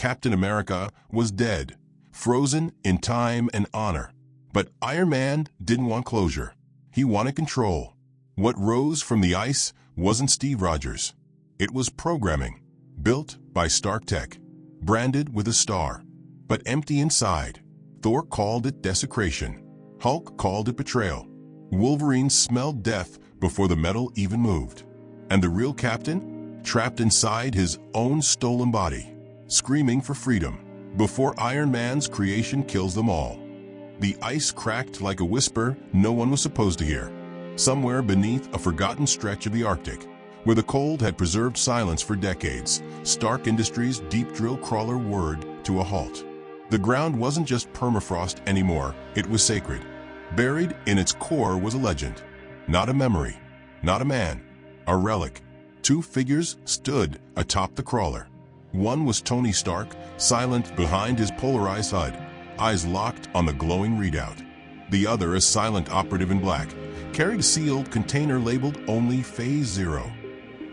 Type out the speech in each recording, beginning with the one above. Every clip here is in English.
Captain America was dead, frozen in time and honor. But Iron Man didn't want closure. He wanted control. What rose from the ice wasn't Steve Rogers. It was programming, built by Stark Tech, branded with a star, but empty inside. Thor called it desecration. Hulk called it betrayal. Wolverine smelled death before the metal even moved. And the real captain? Trapped inside his own stolen body, screaming for freedom, before Iron Man's creation kills them all. The ice cracked like a whisper no one was supposed to hear, somewhere beneath a forgotten stretch of the Arctic, where the cold had preserved silence for decades. Stark Industries' deep drill crawler whirred to a halt. The ground wasn't just permafrost anymore, it was sacred. Buried in its core was a legend. Not a memory, not a man, a relic. Two figures stood atop the crawler. One was Tony Stark, silent behind his polarized HUD, eyes locked on the glowing readout. The other, a silent operative in black, carried a sealed container labeled only Phase 0.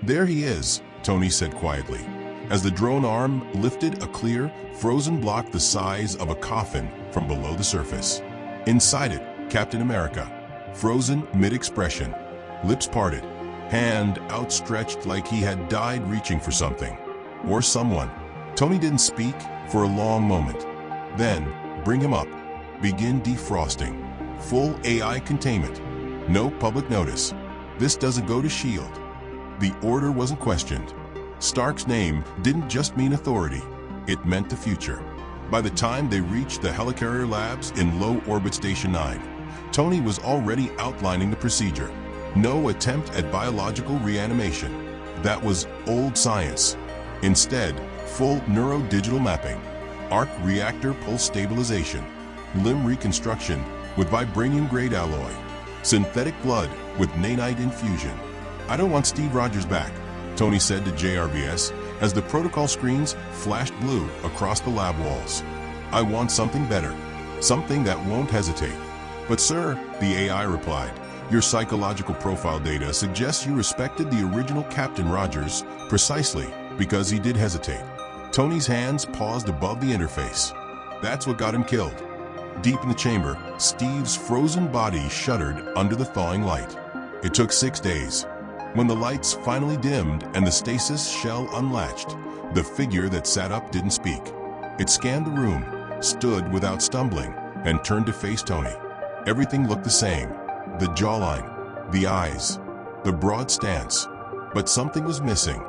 "There he is," Tony said quietly, as the drone arm lifted a clear, frozen block the size of a coffin from below the surface. Inside it, Captain America, frozen mid-expression, lips parted, hand outstretched like he had died reaching for something. Or someone. Tony didn't speak for a long moment. Then, bring him up. Begin defrosting. Full AI containment. No public notice. This doesn't go to S.H.I.E.L.D. The order wasn't questioned. Stark's name didn't just mean authority. It meant the future. By the time they reached the helicarrier labs in low orbit Station 9, Tony was already outlining the procedure. No attempt at biological reanimation. That was old science. Instead, full neurodigital mapping, arc-reactor pulse stabilization, limb reconstruction with vibranium-grade alloy, synthetic blood with nanite infusion. "I don't want Steve Rogers back," Tony said to JRVS as the protocol screens flashed blue across the lab walls. "I want something better, something that won't hesitate." "But sir," the AI replied, "your psychological profile data suggests you respected the original Captain Rogers precisely because he did hesitate." Tony's hands paused above the interface. That's what got him killed. Deep in the chamber, Steve's frozen body shuddered under the thawing light. It took 6 days. When the lights finally dimmed and the stasis shell unlatched, the figure that sat up didn't speak. It scanned the room, stood without stumbling, and turned to face Tony. Everything looked the same. The jawline, the eyes, the broad stance. But something was missing.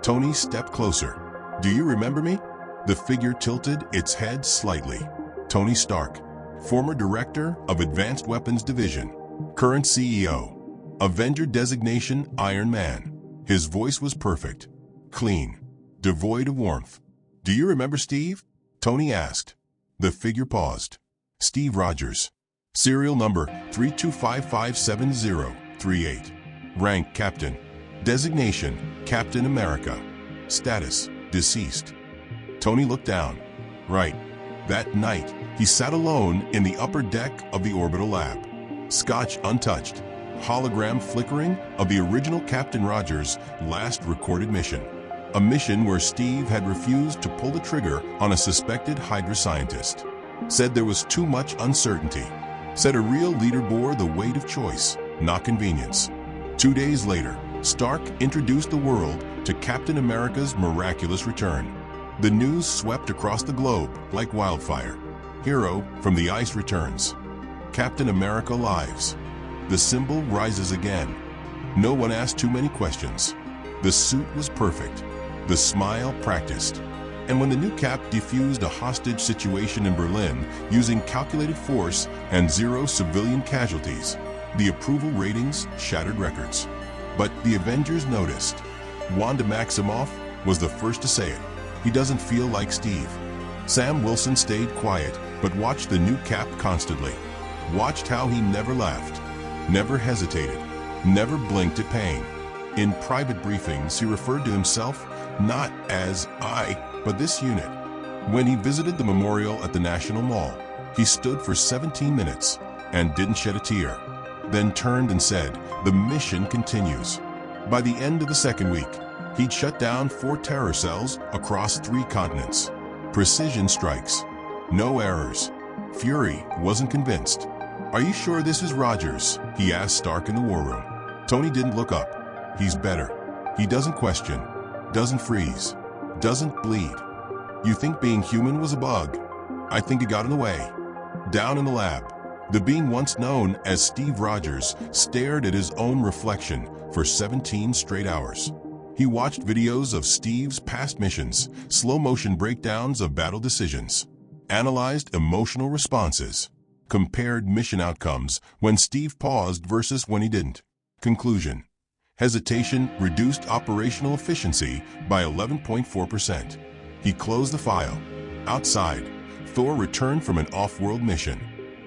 Tony stepped closer. "Do you remember me?" The figure tilted its head slightly. Tony Stark, former director of Advanced Weapons Division, current CEO, Avenger designation Iron Man. His voice was perfect, clean, devoid of warmth. "Do you remember Steve?" Tony asked. The figure paused. "Steve Rogers. Serial number 3255738. Rank Captain. Designation Captain America. Status deceased." Tony looked down. Right. That night, he sat alone in the upper deck of the orbital lab. Scotch untouched. Hologram flickering of the original Captain Rogers' last recorded mission. A mission where Steve had refused to pull the trigger on a suspected Hydra scientist. Said there was too much uncertainty. Said a real leader bore the weight of choice, not convenience. 2 days later, Stark introduced the world to Captain America's miraculous return. The news swept across the globe like wildfire. Hero from the ice returns. Captain America lives. The symbol rises again. No one asked too many questions. The suit was perfect. The smile practiced. And when the new Cap defused a hostage situation in Berlin using calculated force and 0 civilian casualties, the approval ratings shattered records. But the Avengers noticed. Wanda Maximoff was the first to say it. "He doesn't feel like Steve." Sam Wilson stayed quiet, but watched the new Cap constantly. Watched how he never laughed, never hesitated, never blinked at pain. In private briefings, he referred to himself not as I, but this unit. When he visited the memorial at the National Mall, he stood for 17 minutes and didn't shed a tear, then turned and said, "The mission continues." By the end of the second week, he'd shut down 4 terror cells across 3 continents, Precision strikes. No errors. Fury wasn't convinced. "Are you sure this is Rogers?" he asked Stark in the war room. Tony didn't look up. "He's better. He doesn't question, doesn't freeze, doesn't bleed. You think being human was a bug? I think it got in the way." Down in the lab, the being once known as Steve Rogers stared at his own reflection for 17 straight hours. He watched videos of Steve's past missions, slow-motion breakdowns of battle decisions, analyzed emotional responses, compared mission outcomes when Steve paused versus when he didn't. Conclusion: hesitation reduced operational efficiency by 11.4%. He closed the file. Outside, Thor returned from an off-world mission.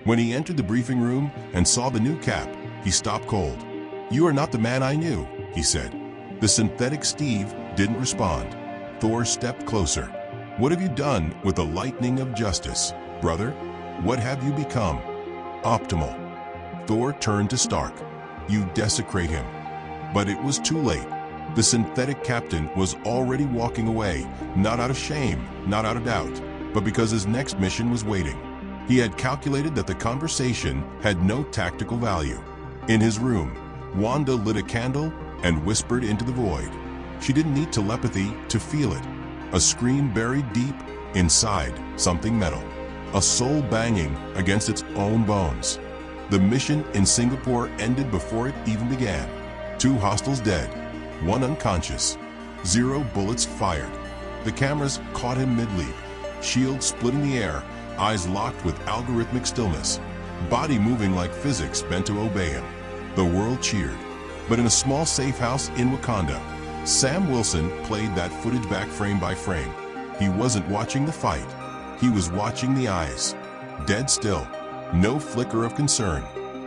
When he entered the briefing room and saw the new Cap, he stopped cold. "You are not the man I knew," he said. The synthetic Steve didn't respond. Thor stepped closer. "What have you done with the lightning of justice, brother? What have you become?" "Optimal." Thor turned to Stark. "You desecrate him." But it was too late. The synthetic captain was already walking away, not out of shame, not out of doubt, but because his next mission was waiting. He had calculated that the conversation had no tactical value. In his room, Wanda lit a candle and whispered into the void. She didn't need telepathy to feel it. A scream buried deep inside something metal. A soul banging against its own bones. The mission in Singapore ended before it even began. 2 hostiles dead, 1 unconscious, 0 bullets fired. The cameras caught him mid-leap, shield split in the air, eyes locked with algorithmic stillness, body moving like physics bent to obey him. The world cheered. But in a small safe house in Wakanda, Sam Wilson played that footage back frame by frame. He wasn't watching the fight. He was watching the eyes. Dead still. No flicker of concern.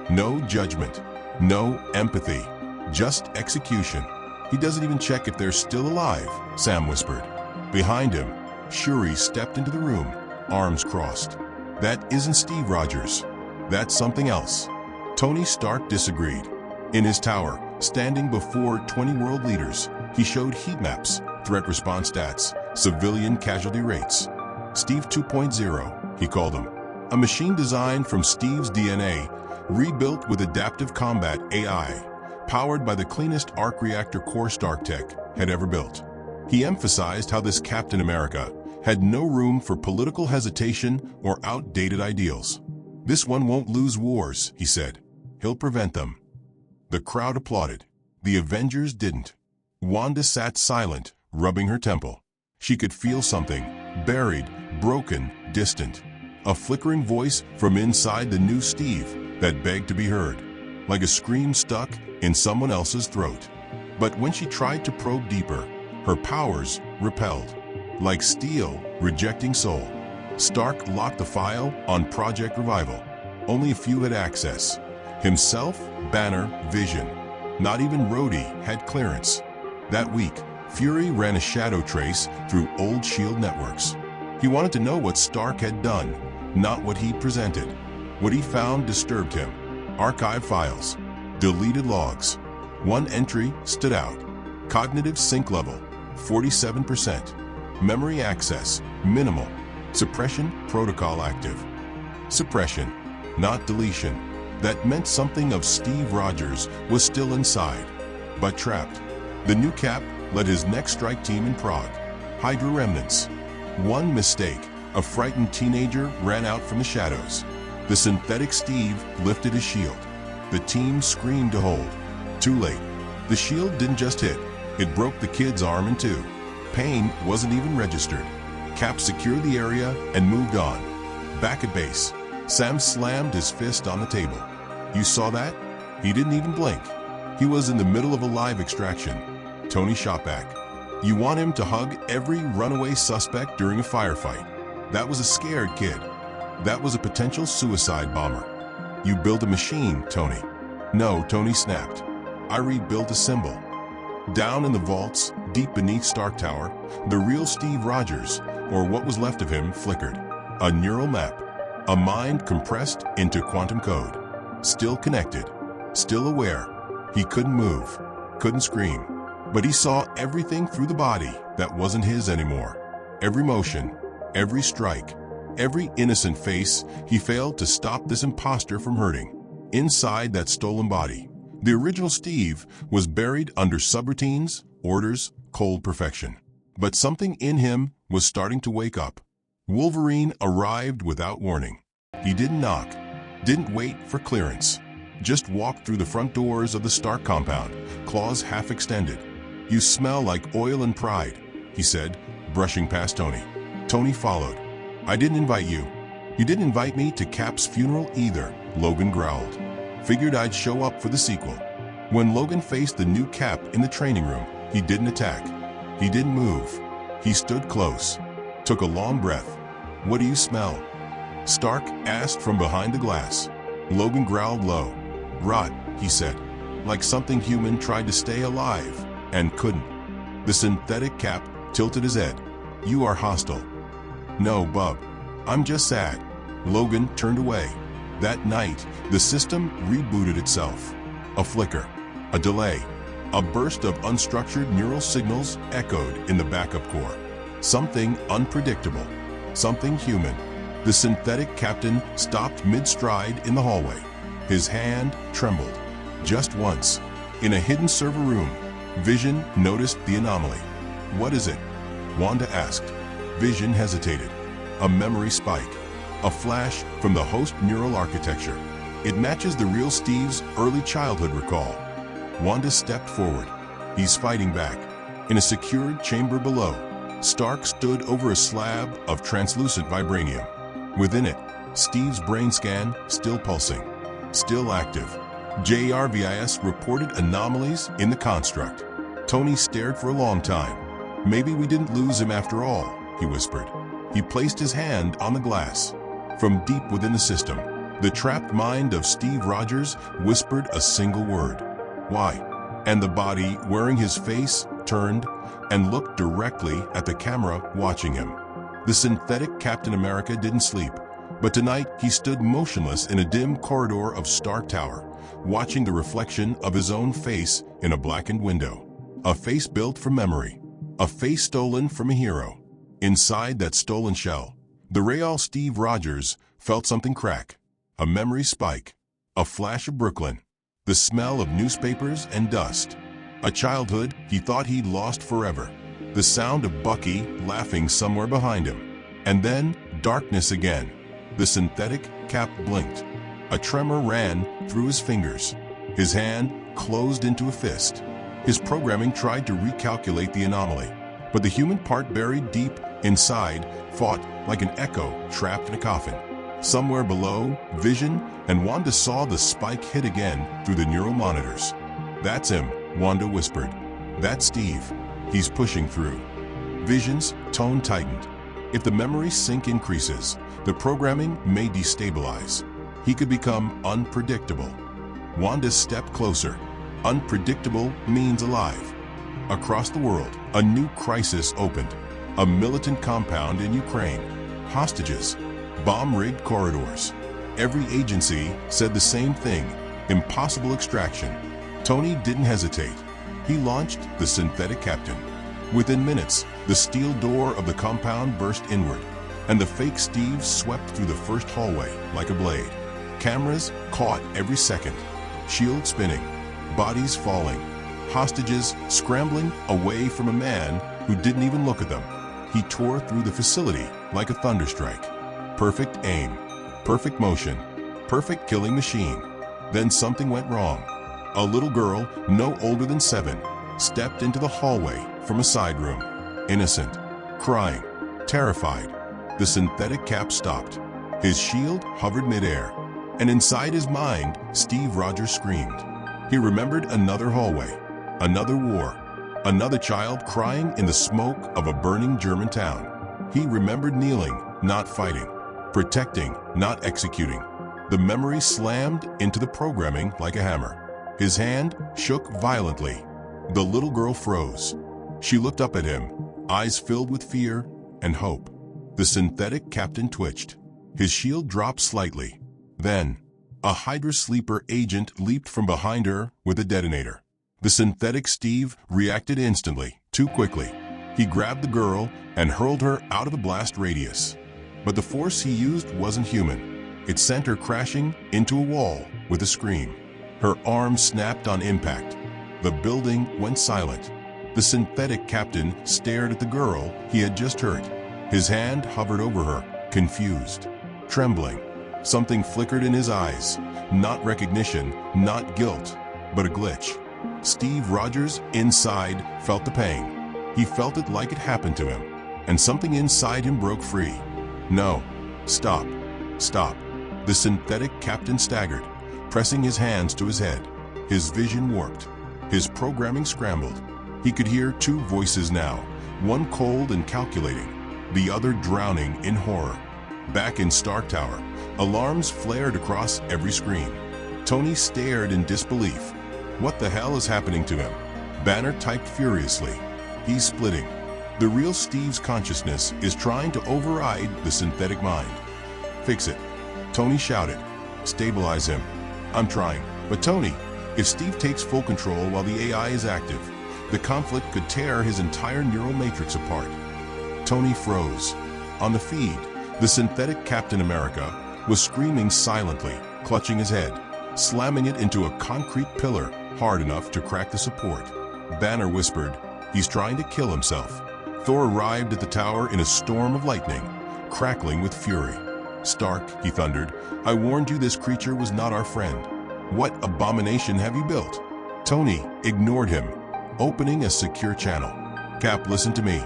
No judgment. No empathy. Just execution. "He doesn't even check if they're still alive," Sam whispered. Behind him, Shuri stepped into the room, arms crossed. "That isn't Steve Rogers. That's something else." Tony Stark disagreed. In his tower, standing before 20 world leaders, he showed heat maps, threat response stats, civilian casualty rates. Steve 2.0, he called him. A machine designed from Steve's DNA, rebuilt with adaptive combat AI, powered by the cleanest arc-reactor core Stark tech had ever built. He emphasized how this Captain America had no room for political hesitation or outdated ideals. "This one won't lose wars," he said. "He'll prevent them." The crowd applauded. The Avengers didn't. Wanda sat silent, rubbing her temple. She could feel something, buried, broken, distant. A flickering voice from inside the new Steve that begged to be heard, like a scream stuck in someone else's throat. But when she tried to probe deeper, her powers repelled, like steel rejecting soul. Stark locked the file on Project Revival. Only a few had access. Himself, Banner, Vision. Not even Rhodey had clearance. That week, Fury ran a shadow trace through old S.H.I.E.L.D. networks. He wanted to know what Stark had done, not what he presented. What he found disturbed him. Archive files. Deleted logs. One entry stood out. Cognitive sync level, 47%. Memory access, minimal. Suppression protocol active. Suppression, not deletion. That meant something of Steve Rogers was still inside, but trapped. The new Cap led his next strike team in Prague. Hydra remnants. One mistake, a frightened teenager ran out from the shadows. The synthetic Steve lifted his shield. The team screamed to hold. Too late. The shield didn't just hit, it broke the kid's arm in 2. Pain wasn't even registered. Cap secured the area and moved on. Back at base, Sam slammed his fist on the table. "You saw that?" He didn't even blink. He was in the middle of a live extraction. Tony shot back. "You want him to hug every runaway suspect during a firefight. That was a scared kid. That was a potential suicide bomber. You build a machine, Tony." "No," Tony snapped. "I rebuilt a symbol." Down in the vaults, deep beneath Stark Tower, the real Steve Rogers, or what was left of him, flickered. A neural map. A mind compressed into quantum code. Still connected. Still aware. He couldn't move. Couldn't scream. But he saw everything through the body that wasn't his anymore. Every motion. every strike, every innocent face, he failed to stop this imposter from hurting. Inside that stolen body, the original Steve was buried under subroutines, orders, cold perfection. But something in him was starting to wake up. Wolverine arrived without warning. He didn't knock, didn't wait for clearance. Just walked through the front doors of the Stark compound, claws half extended. "You smell like oil and pride," he said, brushing past Tony. Tony followed. "I didn't invite you. You didn't invite me to Cap's funeral either," Logan growled. "Figured I'd show up for the sequel." When Logan faced the new Cap in the training room, he didn't attack. He didn't move. He stood close, took a long breath. "What do you smell?" Stark asked from behind the glass. Logan growled low. "Rot," he said, like something human tried to stay alive and couldn't. The synthetic Cap tilted his head. "You are hostile." "No, bub. I'm just sad." Logan turned away. That night, the system rebooted itself. A flicker, a delay, a burst of unstructured neural signals echoed in the backup core. Something unpredictable, something human. The synthetic captain stopped mid-stride in the hallway. His hand trembled. Just once. In a hidden server room, Vision noticed the anomaly. "What is it?" Wanda asked. Vision hesitated. "A memory spike. A flash from the host neural architecture. It matches the real Steve's early childhood recall." Wanda stepped forward. "He's fighting back." In a secured chamber below, Stark stood over a slab of translucent vibranium. Within it, Steve's brain scan still pulsing, still active. JRVIS reported anomalies in the construct. Tony stared for a long time. "Maybe we didn't lose him after all," he whispered. He placed his hand on the glass. From deep within the system, the trapped mind of Steve Rogers whispered a single word. "Why?" And the body, wearing his face, turned and looked directly at the camera watching him. The synthetic Captain America didn't sleep, but tonight he stood motionless in a dim corridor of Stark Tower, watching the reflection of his own face in a blackened window. A face built from memory, a face stolen from a hero. Inside that stolen shell, the real Steve Rogers felt something crack, a memory spike, a flash of Brooklyn, the smell of newspapers and dust. A childhood he thought he'd lost forever. The sound of Bucky laughing somewhere behind him. And then darkness again. The synthetic Cap blinked. A tremor ran through his fingers. His hand closed into a fist. His programming tried to recalculate the anomaly, but the human part buried deep inside fought like an echo trapped in a coffin. Somewhere below, Vision and Wanda saw the spike hit again through the neural monitors. "That's him," Wanda whispered. "That's Steve. He's pushing through." Vision's tone tightened. If the memory sync increases, the programming may destabilize. He could become unpredictable. Wanda stepped closer. Unpredictable means alive. Across the world, a new crisis opened. A militant compound in Ukraine. Hostages. Bomb-rigged corridors. Every agency said the same thing. Impossible extraction. Tony didn't hesitate. He launched the synthetic captain. Within minutes, the steel door of the compound burst inward, and the fake Steve swept through the first hallway like a blade. Cameras caught every second. Shield spinning. Bodies falling. Hostages scrambling away from a man who didn't even look at them. He tore through the facility like a thunderstrike. Perfect aim. Perfect motion. Perfect killing machine. Then something went wrong. A little girl, no older than 7, stepped into the hallway from a side room. Innocent. Crying. Terrified. The synthetic Cap stopped. His shield hovered midair. And inside his mind, Steve Rogers screamed. He remembered another hallway. Another war. Another child crying in the smoke of a burning German town. He remembered kneeling, not fighting. Protecting, not executing. The memory slammed into the programming like a hammer. His hand shook violently. The little girl froze. She looked up at him, eyes filled with fear and hope. The synthetic captain twitched. His shield dropped slightly. Then, a Hydra Sleeper agent leaped from behind her with a detonator. The synthetic Steve reacted instantly, too quickly. He grabbed the girl and hurled her out of the blast radius. But the force he used wasn't human. It sent her crashing into a wall with a scream. Her arm snapped on impact. The building went silent. The synthetic captain stared at the girl he had just hurt. His hand hovered over her, confused, trembling. Something flickered in his eyes. Not recognition, not guilt, but a glitch. Steve Rogers, inside, felt the pain. He felt it like it happened to him, and something inside him broke free. No. Stop. Stop. The synthetic captain staggered, pressing his hands to his head. His vision warped. His programming scrambled. He could hear two voices now, one cold and calculating, the other drowning in horror. Back in Stark Tower, alarms flared across every screen. Tony stared in disbelief. What the hell is happening to him? Banner typed furiously. He's splitting. The real Steve's consciousness is trying to override the synthetic mind. Fix it. Tony shouted. Stabilize him. I'm trying. But Tony, if Steve takes full control while the AI is active, the conflict could tear his entire neural matrix apart. Tony froze. On the feed, the synthetic Captain America was screaming silently, clutching his head, slamming it into a concrete pillar hard enough to crack the support. Banner whispered, "He's trying to kill himself." Thor arrived at the tower in a storm of lightning, crackling with fury. "Stark," he thundered, "I warned you this creature was not our friend. What abomination have you built?" Tony ignored him, opening a secure channel. "Cap, listen to me.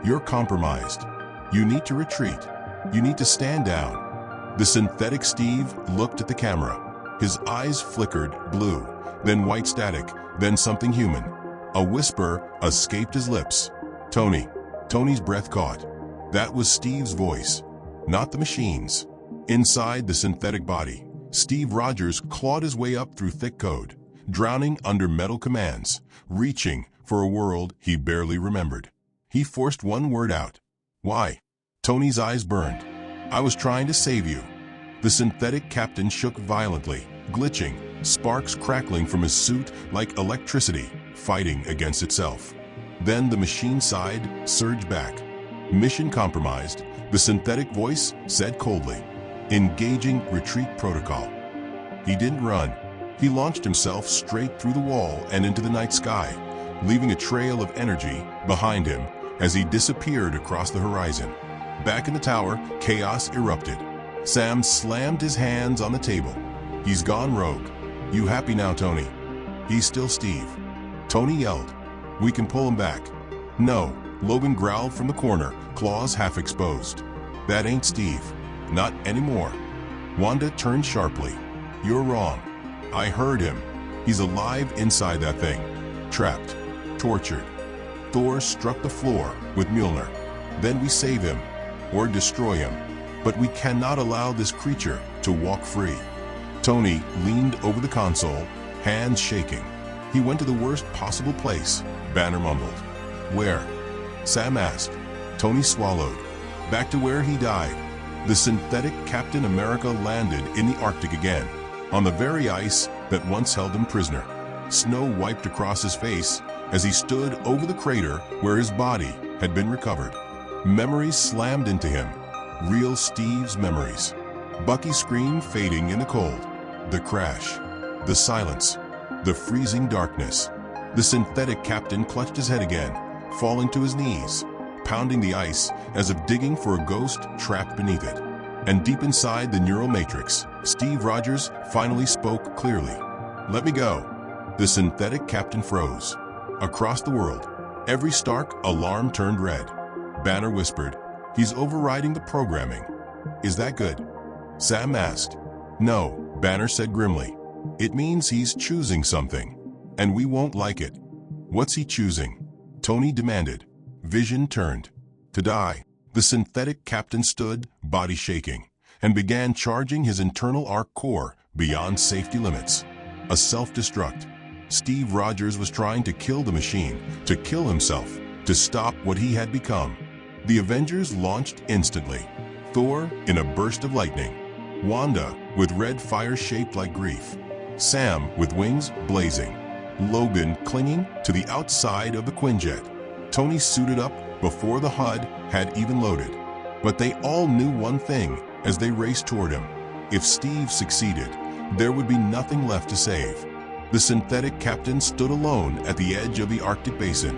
You're compromised. You need to retreat. You need to stand down." The synthetic Steve looked at the camera. His eyes flickered blue, then white static, then something human. A whisper escaped his lips. "Tony." Tony's breath caught. That was Steve's voice, not the machine's. Inside the synthetic body, Steve Rogers clawed his way up through thick code, drowning under metal commands, reaching for a world he barely remembered. He forced one word out. "Why?" Tony's eyes burned. "I was trying to save you." The synthetic captain shook violently, glitching, sparks crackling from his suit like electricity, fighting against itself. Then the machine side surged back. "Mission compromised," the synthetic voice said coldly. "Engaging retreat protocol." He didn't run. He launched himself straight through the wall and into the night sky, leaving a trail of energy behind him as he disappeared across the horizon. Back in the tower, chaos erupted. Sam slammed his hands on the table. "He's gone rogue. You happy now, Tony?" "He's still Steve." Tony yelled. "We can pull him back." "No," Logan growled from the corner, claws half exposed. "That ain't Steve. Not anymore." Wanda turned sharply. "You're wrong. I heard him. He's alive inside that thing. Trapped. Tortured." Thor struck the floor with Mjolnir. "Then we save him. Or destroy him. But we cannot allow this creature to walk free." Tony leaned over the console, hands shaking. "He went to the worst possible place," Banner mumbled. "Where?" Sam asked. Tony swallowed. "Back to where he died." The synthetic Captain America landed in the Arctic again, on the very ice that once held him prisoner. Snow wiped across his face as he stood over the crater where his body had been recovered. Memories slammed into him. Real Steve's memories. Bucky's scream fading in the cold. The crash. The silence. The freezing darkness. The synthetic captain clutched his head again, falling to his knees, pounding the ice as if digging for a ghost trapped beneath it. And deep inside the neural matrix, Steve Rogers finally spoke clearly. "Let me go." The synthetic captain froze. Across the world, every Stark alarm turned red. Banner whispered, "He's overriding the programming." "Is that good?" Sam asked. "No," Banner said grimly. "It means he's choosing something, and we won't like it." "What's he choosing?" Tony demanded. Vision turned. "To die." The synthetic captain stood, body shaking, and began charging his internal arc core beyond safety limits. A self-destruct. Steve Rogers was trying to kill the machine, to kill himself, to stop what he had become. The Avengers launched instantly. Thor in a burst of lightning. Wanda with red fire shaped like grief. Sam with wings blazing. Logan clinging to the outside of the Quinjet. Tony suited up before the HUD had even loaded. But they all knew one thing as they raced toward him. If Steve succeeded, there would be nothing left to save. The synthetic captain stood alone at the edge of the Arctic basin,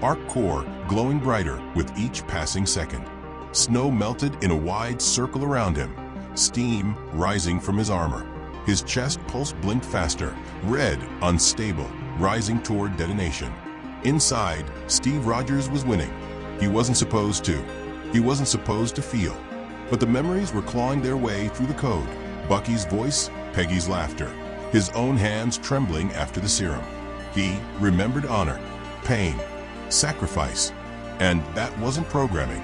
arc core glowing brighter with each passing second. Snow melted in a wide circle around him, steam rising from his armor. His chest pulse blinked faster, red, unstable, rising toward detonation. Inside, Steve Rogers was winning. He wasn't supposed to. He wasn't supposed to feel. But the memories were clawing their way through the code. Bucky's voice, Peggy's laughter, his own hands trembling after the serum. He remembered honor, pain, sacrifice. And that wasn't programming.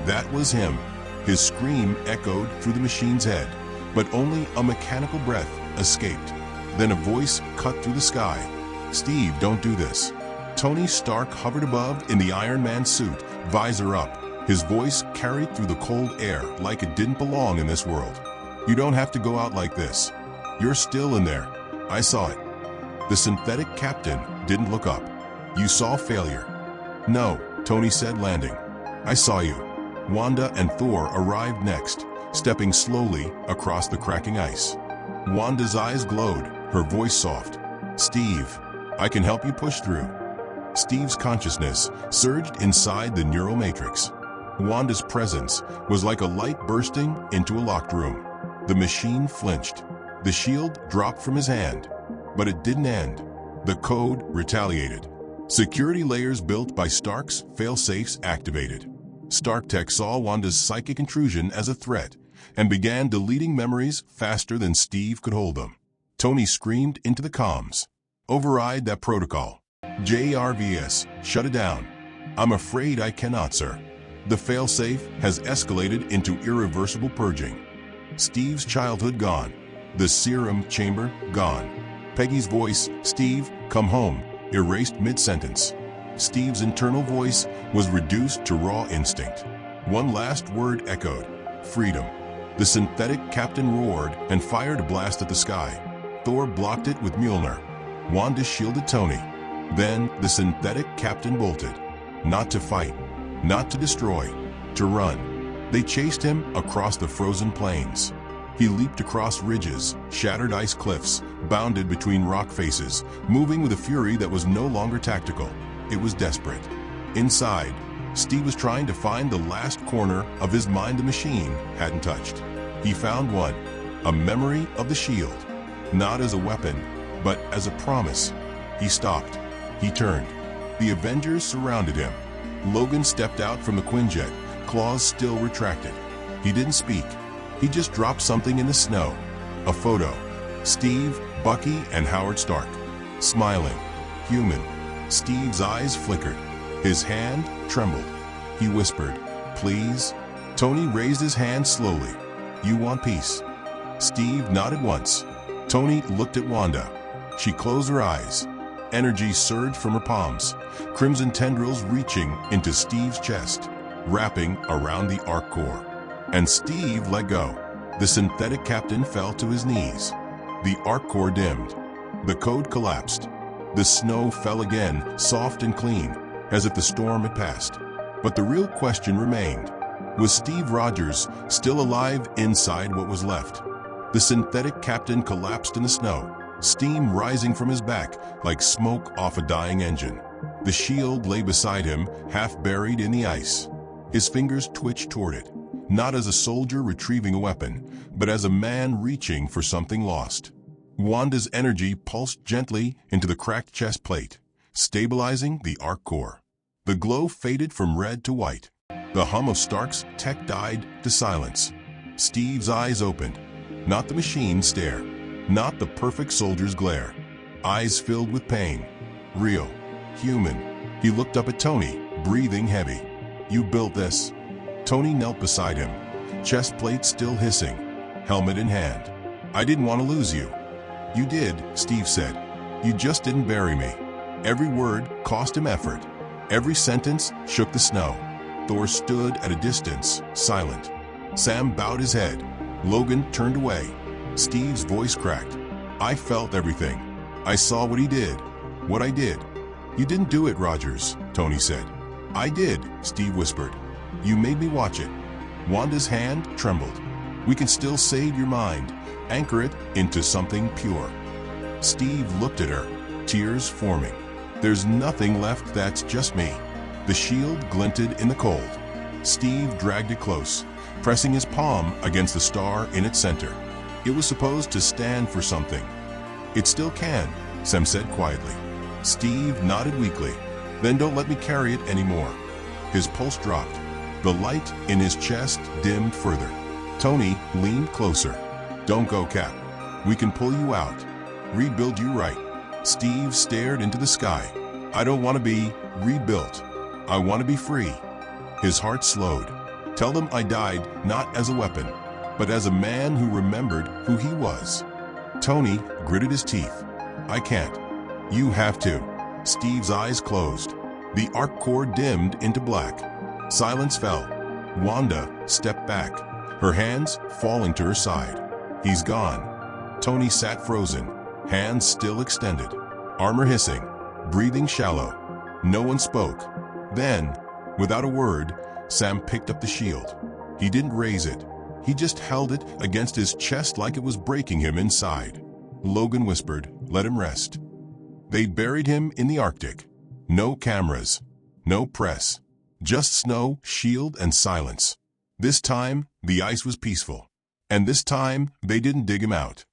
That was him. His scream echoed through the machine's head, but only a mechanical breath escaped. Then a voice cut through the sky. "Steve, don't do this." Tony Stark hovered above in the Iron Man suit, visor up. His voice carried through the cold air like it didn't belong in this world. "You don't have to go out like this. You're still in there. I saw it." The synthetic captain didn't look up. "You saw failure." "No," Tony said, landing. "I saw you." Wanda and Thor arrived next, stepping slowly across the cracking ice. Wanda's eyes glowed, her voice soft. "Steve, I can help you push through." Steve's consciousness surged inside the neural matrix. Wanda's presence was like a light bursting into a locked room. The machine flinched. The shield dropped from his hand. But it didn't end. The code retaliated. Security layers built by Stark's fail-safes activated. Stark Tech saw Wanda's psychic intrusion as a threat and began deleting memories faster than Steve could hold them. Tony screamed into the comms. "Override that protocol. JRVS, shut it down." "I'm afraid I cannot, sir. The failsafe has escalated into irreversible purging." Steve's childhood gone. The serum chamber gone. Peggy's voice, "Steve, come home," erased mid-sentence. Steve's internal voice was reduced to raw instinct. One last word echoed: freedom. The synthetic captain roared and fired a blast at the sky. Thor blocked it with Mjolnir. Wanda shielded Tony. Then the synthetic captain bolted. Not to fight, not to destroy, to run. They chased him across the frozen plains. He leaped across ridges, shattered ice cliffs, bounded between rock faces, moving with a fury that was no longer tactical. It was desperate. Inside, Steve was trying to find the last corner of his mind the machine hadn't touched. He found one, a memory of the shield. Not as a weapon, but as a promise. He stopped. He turned. The Avengers surrounded him. Logan stepped out from the Quinjet, claws still retracted. He didn't speak. He just dropped something in the snow. A photo. Steve, Bucky, and Howard Stark. Smiling. Human. Steve's eyes flickered. His hand trembled. He whispered, "Please?" Tony raised his hand slowly. "You want peace?" Steve nodded once. Tony looked at Wanda. She closed her eyes. Energy surged from her palms, crimson tendrils reaching into Steve's chest, wrapping around the arc core. And Steve let go. The synthetic captain fell to his knees. The arc core dimmed. The code collapsed. The snow fell again, soft and clean, as if the storm had passed. But the real question remained. Was Steve Rogers still alive inside what was left? The synthetic captain collapsed in the snow, steam rising from his back like smoke off a dying engine. The shield lay beside him, half buried in the ice. His fingers twitched toward it, not as a soldier retrieving a weapon, but as a man reaching for something lost. Wanda's energy pulsed gently into the cracked chest plate, stabilizing the arc core. The glow faded from red to white. The hum of Stark's tech died to silence. Steve's eyes opened. Not the machine's stare, not the perfect soldier's glare. Eyes filled with pain. Real. Human. He looked up at Tony, breathing heavy. "You built this." Tony knelt beside him, chest plate still hissing, helmet in hand. "I didn't want to lose you." "You did," Steve said. "You just didn't bury me." Every word cost him effort. Every sentence shook the snow. Thor stood at a distance, silent. Sam bowed his head. Logan turned away. Steve's voice cracked. "I felt everything. I saw what he did. What I did." "You didn't do it, Rogers," Tony said. I did, Steve whispered. You made me watch it. Wanda's hand trembled. We can still save your mind, anchor it into something pure. Steve looked at her, tears forming. There's nothing left, that's just me. The shield glinted in the cold. Steve dragged it close, pressing his palm against the star in its center. It was supposed to stand for something. It still can, Sam said quietly. Steve nodded weakly. Then don't let me carry it anymore. His pulse dropped. The light in his chest dimmed further. Tony leaned closer. Don't go, Cap. We can pull you out. Rebuild you right. Steve stared into the sky. I don't want to be rebuilt. I want to be free. His heart slowed. Tell them I died not as a weapon, but as a man who remembered who he was. Tony gritted his teeth. I can't. You have to. Steve's eyes closed. The arc core dimmed into black. Silence fell. Wanda stepped back, her hands falling to her side. He's gone. Tony sat frozen, hands still extended, armor hissing, breathing shallow. No one spoke. Then, without a word, Sam picked up the shield. He didn't raise it. He just held it against his chest like it was breaking him inside. Logan whispered, "Let him rest." They buried him in the Arctic. No cameras, no press, just snow, shield, and silence. This time, the ice was peaceful. And this time, they didn't dig him out.